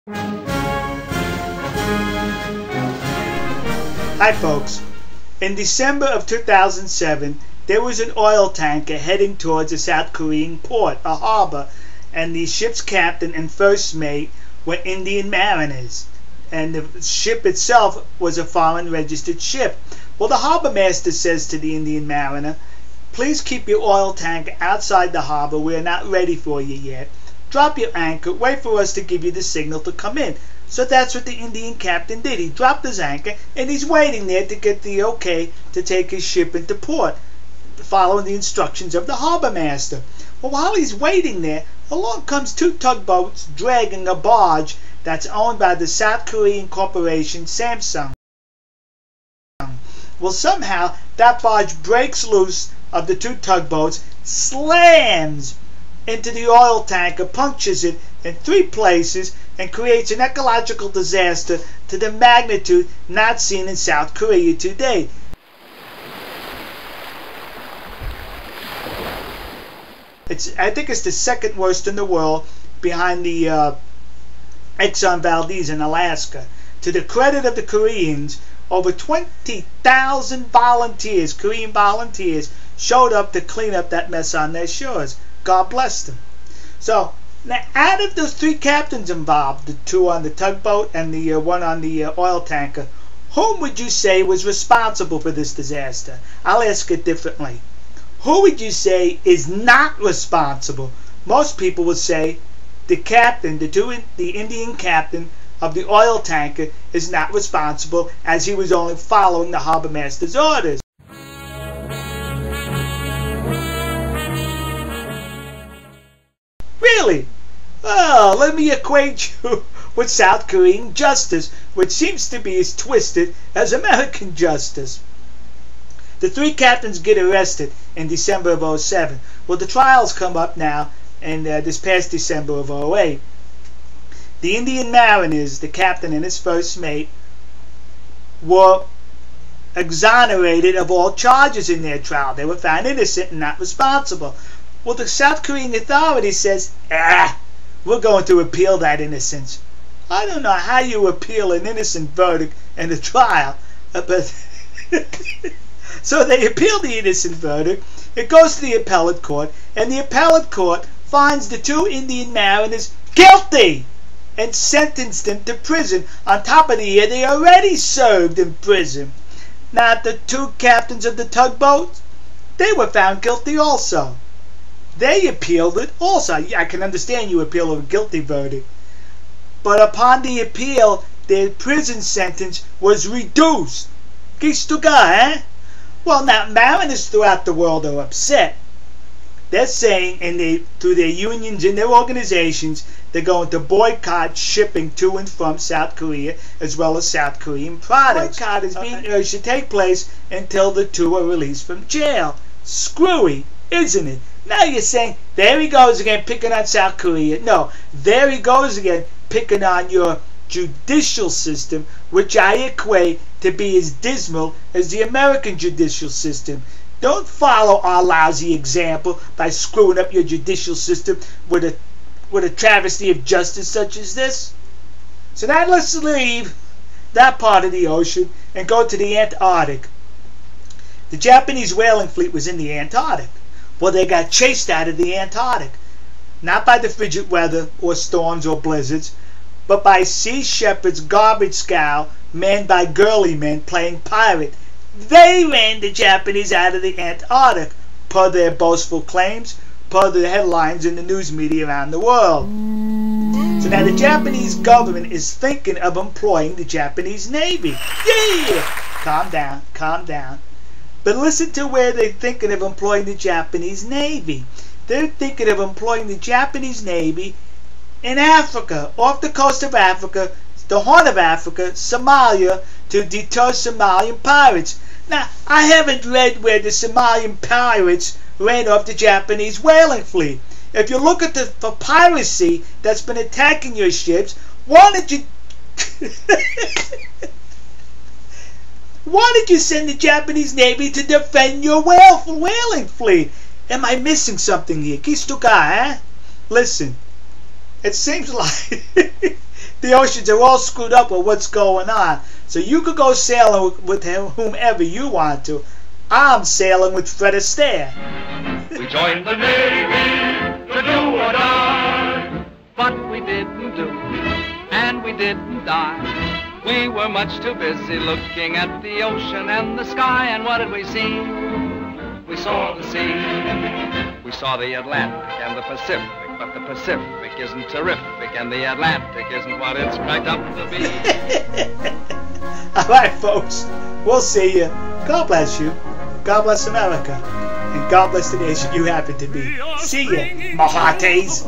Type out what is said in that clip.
Hi folks. In December of 2007, there was an oil tanker heading towards a South Korean port, a harbor, and the ship's captain and first mate were Indian mariners, and the ship itself was a foreign registered ship. Well, the harbor master says to the Indian mariner, "Please keep your oil tanker outside the harbor. We are not ready for you yet. Drop your anchor, wait for us to give you the signal to come in." So that's what the Indian captain did. He dropped his anchor and he's waiting there to get the okay to take his ship into port, following the instructions of the harbor master. Well, while he's waiting there, along comes two tugboats dragging a barge that's owned by the South Korean corporation Samsung. Well, somehow that barge breaks loose of the two tugboats, slams into the oil tanker, punctures it in 3 places, and creates an ecological disaster to the magnitude not seen in South Korea today. I think it's the second worst in the world, behind the Exxon Valdez in Alaska. To the credit of the Koreans, over 20,000 volunteers, Korean volunteers, showed up to clean up that mess on their shores. God bless them. So, now, out of those 3 captains involved, the 2 on the tugboat and the 1 on the oil tanker, whom would you say was responsible for this disaster? I'll ask it differently. Who would you say is not responsible? Most people would say the captain, the Indian captain of the oil tanker is not responsible, as he was only following the harbor master's orders. Really? Well, let me acquaint you with South Korean justice, which seems to be as twisted as American justice. The 3 captains get arrested in December of 2007. Well, the trials come up now in this past December of 2008. The Indian mariners, the captain and his first mate, were exonerated of all charges in their trial. They were found innocent and not responsible. Well, the South Korean authority says, we're going to appeal that innocence. I don't know how you appeal an innocent verdict in a trial, but so they appeal the innocent verdict. It goes to the appellate court, and the appellate court finds the 2 Indian mariners guilty and sentenced them to prison on top of the year they already served in prison. Now, the 2 captains of the tugboat, they were found guilty also. They appealed it also. I can understand you appeal a guilty verdict. But upon the appeal, their prison sentence was reduced. Eh? Well, now, mariners throughout the world are upset. They're saying, through their unions and their organizations, they're going to boycott shipping to and from South Korea, as well as South Korean products. Boycott is being urged to take place until the 2 are released from jail. Screwy, isn't it? Now you're saying, there he goes again picking on South Korea. No, there he goes again picking on your judicial system, which I equate to be as dismal as the American judicial system. Don't follow our lousy example by screwing up your judicial system with a travesty of justice such as this. So now let's leave that part of the ocean and go to the Antarctic. The Japanese whaling fleet was in the Antarctic. Well, they got chased out of the Antarctic. Not by the frigid weather or storms or blizzards, but by Sea Shepherd's garbage scow manned by girly men playing pirate. They ran the Japanese out of the Antarctic, per their boastful claims, per the headlines in the news media around the world. So now the Japanese government is thinking of employing the Japanese Navy. Yeah! Calm down, calm down. But listen to where they're thinking of employing the Japanese Navy. They're thinking of employing the Japanese Navy in Africa, off the coast of Africa, the Horn of Africa, Somalia, to deter Somalian pirates. Now, I haven't read where the Somalian pirates ran off the Japanese whaling fleet. If you look at for piracy that's been attacking your ships, why did you why did you send the Japanese Navy to defend your whaling fleet? Am I missing something here? Kistuka, eh? Listen, it seems like The oceans are all screwed up with what's going on. So you could go sailing with whomever you want to. I'm sailing with Fred Astaire. We joined the Navy to do or die, but we didn't do, and we didn't die. We were much too busy looking at the ocean and the sky, and what did we see? We saw the sea. We saw the Atlantic and the Pacific, but the Pacific isn't terrific, and the Atlantic isn't what it's cracked up to be. All right, folks. We'll see you. God bless you. God bless America. And God bless the nation you happen to be. See ya, Mahates.